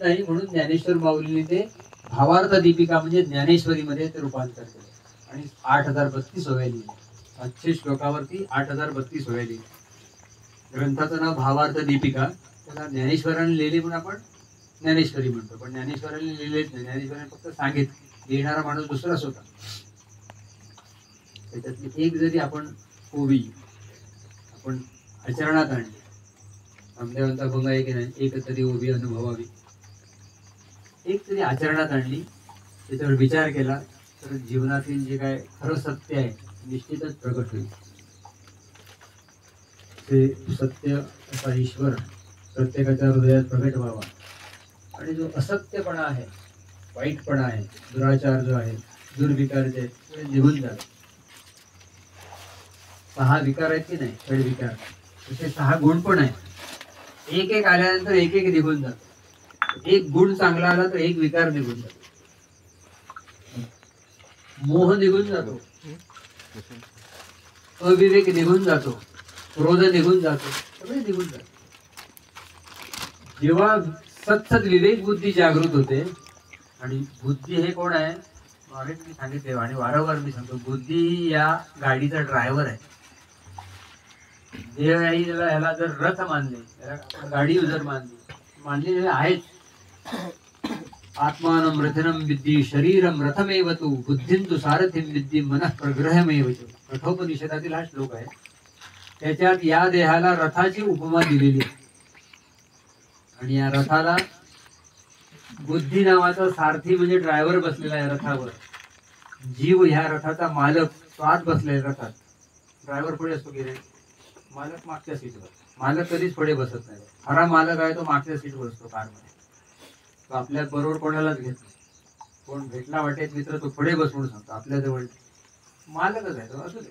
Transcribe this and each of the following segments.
नाही म्हणून ज्ञानेश्वर माऊलीने ते भावार्थ दीपिका म्हणजे ज्ञानेश्वरीमध्ये ते रूपांतर केले आणि 8032 ओव्या लिहिल्या. 500 श्लोकावरती 8032 ओव्या लिहिल्या. ग्रंथाचं नाव भावार्थ दीपिका. त्याला ज्ञानेश्वरांनी लिहिली म्हणून आपण ज्ञानेश्वरी म्हणतो, पण ज्ञानेश्वरांनी लिहिलेच नाही. ज्ञानेश्वरांनी फक्त सांगितलं. लिहिणारा माणूस दुसराच होता. त्याच्यातली एक जरी आपण ओवी आपण आचरणात आणली, रामदेवांचा भंग आहे की नाही, एक तरी ओवी अनुभवावी, एक तरी आचरणात आणली, त्याच्यावर विचार केला तर जीवनातील जे काय खरं सत्य आहे निश्चितच प्रगट होईल. ते सत्य असा ईश्वर प्रत्येकाच्या हृदयात प्रगट व्हावा आणि जो असत्यपणा आहे, वाईटपणा आहे, दुराचार जो आहे, दुर्विकार जे आहेत ते निघून जावे. 6 विकार आहेत की नाही, षड विकार, तसे 6 गुण पण आहेत. एक एक आल्यानंतर एक एक निघून जातो. एक गुण चांगला आला तर एक विकार निघून जातो. मोह निघून जातो, अविवेक निघून जातो, क्रोध निघून जातो, सगळे निघून जातो. जेव्हा सतसत विवेक बुद्धी जागृत होते, आणि बुद्धी हे कोण आहे, ऑलरेडी मी सांगितले आणि वारंवार मी सांगतो, बुद्धी या गाडीचा ड्रायव्हर आहे. देवाईला ह्याला जर रथ मानले, याला गाडी जर मानलेले आहेच. आत्मानं रथनम विद्धी शरीरम रथमेव तू बुद्धिं तु सारथिं विद्धी मनः प्रग्रहमेव च. कठोपनिषदातील हा श्लोक आहे. त्याच्यात या देहाला रथाची उपमा दिलेली आहे आणि या रथाला बुद्धी नावाचा सारथी म्हणजे ड्रायव्हर बसलेला आहे रथावर. जीव ह्या रथाचा मालक स्वात बसलेला रथात. ड्रायव्हर पुढे असतो की नाही, मालक मागच्या सीटवर. मालक कधीच पुढे बसत नाही. खरा मालक आहे तो मागच्या सीटवर असतो कारमध्ये. तो आपल्या बरोबर कोणालाच घेत नाही. कोण भेटला वाटेत मित्र तो पुढे बसवून सांगतो आपल्या जवळ मालकच आहे तो, असू दे.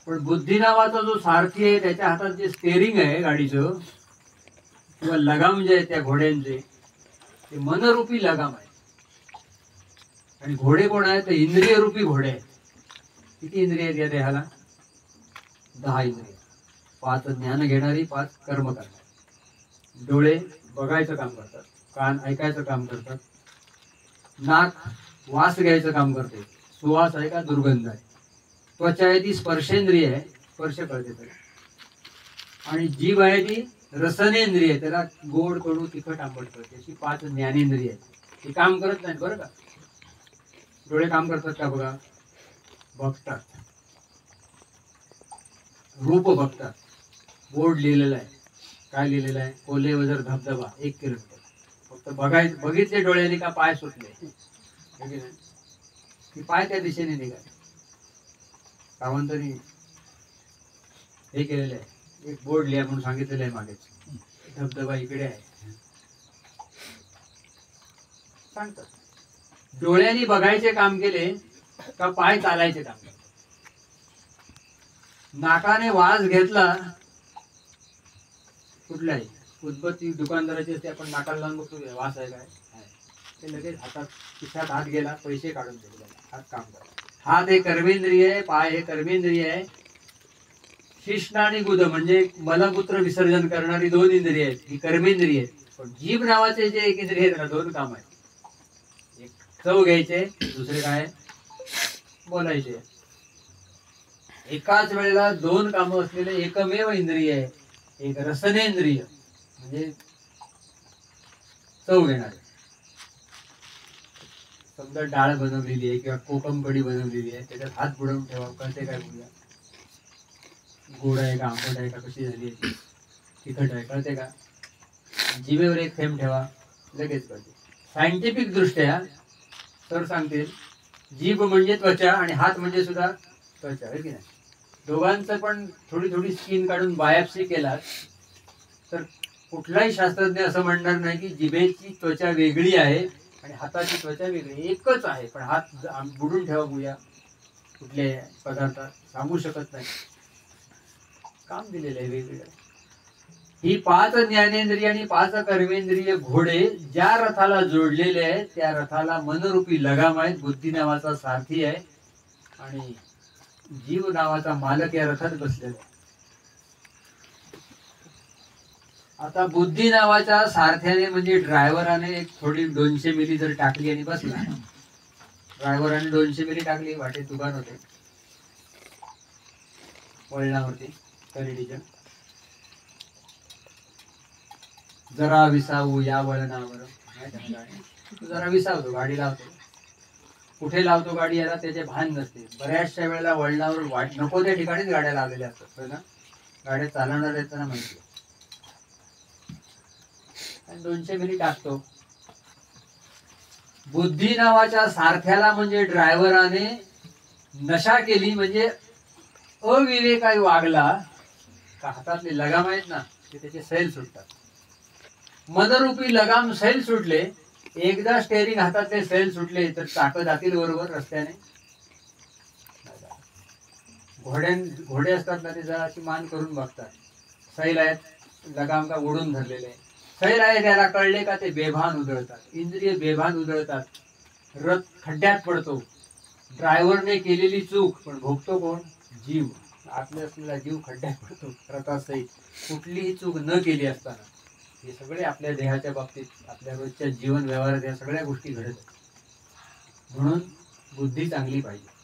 पण बुद्धी नावाचा जो सारथी आहे त्याच्या हातात जे स्टेअरिंग आहे गाडीचं किंवा लगाम जे आहे त्या घोड्यांचे, ते मनरूपी लगाम आहे. आणि घोडे कोण आहेत, तर इंद्रिय रूपी घोडे आहेत. किती इंद्रिय आहेत या देहाला? 10 इंद्रिय. 5 ज्ञान घेणारी, 5 कर्म करणारी. डोळे बघायचं काम करतात, कान ऐकायचं काम करतात, नाक वास घ्यायचं काम करते, सुवास आहे का दुर्गंध आहे, त्वचा आहे ती स्पर्शेंद्रिय आहे, स्पर्श कळते त्याला, आणि जीभ आहे ती रसनेंद्रिय आहे, त्याला गोड कडू तिखट आंबट कळते. अशी 5 ज्ञानेंद्रिय आहेत. ती काम करत नाहीत बरं का. डोळे काम करतात का बघा, बघतात, रूप बघतात. बोर्ड लिहिलेला आहे, काय लिहिलेलं आहे, ओले वजर धबधबा 1 किलोमीटर. फक्त बघितले डोळ्याने का पाय सुटले की पाय त्या दिशेने निघाले. सावंतांनी हे केलेलं आहे, एक बोर्ड लिहा म्हणून सांगितलेलं आहे मागेच, धबधबा इकडे आहे सांगतात. डोळ्यांनी बघायचे काम केले का पाय चालायचे काम केले. नाकाने वास घेतला, कुठल्याही उदबत्ती दुकानदाराची असते, आपण नाकाला लावून बघतो वास आहे काय, ते लगेच हातात खिशात हात गेला, पैसे काढून घेतले, हात काम करतो. हात हे कर्मेंद्रिय आहे, पाय हे कर्मेंद्रिय आहे. शिष्ण आणि गुद म्हणजे मलमूत्र विसर्जन करणारी 2 इंद्रिय आहेत, ही कर्मेंद्रिय आहेत. पण जीभ नावाचे जे एक इंद्रिय आहे त्याला 2 काम आहेत. एक चव घ्यायचे, दुसरे काय बोलायचे. एकाच वेळेला 2 कामं असलेले एकमेव इंद्रिय आहे. एक रसनेंद्रिय म्हणजे चव घेणारे. समजा डाळ बनवलेली आहे किंवा कोकम कढी बनवलेली आहे, त्याच्यात हात बुडवून ठेवा, कळते काय बोलूया, गोड आहे का आंबट आहे का, कशी झाली आहे, तिखट आहे, कळते का. जिभेवर एक थेंब ठेवा, लगेच कळते. सायंटिफिक दृष्ट्या सर सांगतील जीभ म्हणजे त्वचा आणि हात म्हणजे सुद्धा त्वचा आहे की नाही. दोघांचं पण थोडी थोडी स्किन काढून बायोप्सी केला तर कुठलाही शास्त्रज्ञ असं म्हणणार नाही की जिभेची त्वचा वेगळी आहे आणि हाताची त्वचा वेगळी. एकच आहे, पण हात बुडून ठेवा बुया कुठले पदार्थात सांगू शकत नाही. काम दिलेलं आहे वेगवेगळं. ही 5 ज्ञानेंद्रिय आणि 5 कर्मेंद्रिय घोडे ज्या रथाला जोडलेले आहेत त्या रथाला मनरूपी लगाम आहेत. बुद्धी नावाचा सारथी आहे आणि जीव नावाचा मालक या रथात बसलेला आहे. आता बुद्धी नावाच्या सारथ्याने म्हणजे ड्रायव्हराने एक थोडी 200 मिली जर टाकली आणि बसला, ड्रायव्हराने 200 मिली टाकली, वाटेत दुकान होते वळणावरती कॅरेडीच्या, जरा विसावू या वळणावर, जरा विसावतो, गाडी लावतो, कुठे लावतो गाडी याला त्याचे भान नसते. बऱ्याचशा वेळेला वळणावर वाट नको त्या ठिकाणीच गाड्या लावलेल्या असतात ना, गाड्या चालवणार आहेत त्यांना माहिती. 200 मिली टाकतो. बुद्धी नावाच्या सारथ्याला म्हणजे ड्रायव्हराने नशा केली, म्हणजे अविवेकाई वागला का हातातले लगाम आहेत ना ते त्याचे सैल सुटतात. मनरूपी लगाम सैल सुटले, एकदा स्टेअरिंग हातातले सैल सुटले तर चाकं जातील बरोबर रस्त्याने. घोडे असतात ना ते जरा अशी मान करून बघतात, सैल आहेत लगाम का ओढून धरलेले आहे, सैल आहे त्याला कळले का ते बेभान उधळतात, इंद्रिय बेभान उधळतात, रथ खड्ड्यात पडतो. ड्रायव्हरने केलेली चूक, पण भोगतो कोण? जीव. आतले असलेला जीव खड्ड्यात पडतो रथासहित, कुठलीही चूक न केली असताना. हे सगळे आपल्या देहाच्या बाबतीत, आपल्या रोजच्या जीवन व्यवहारात या सगळ्या गोष्टी घडत. म्हणून बुद्धी चांगली पाहिजे.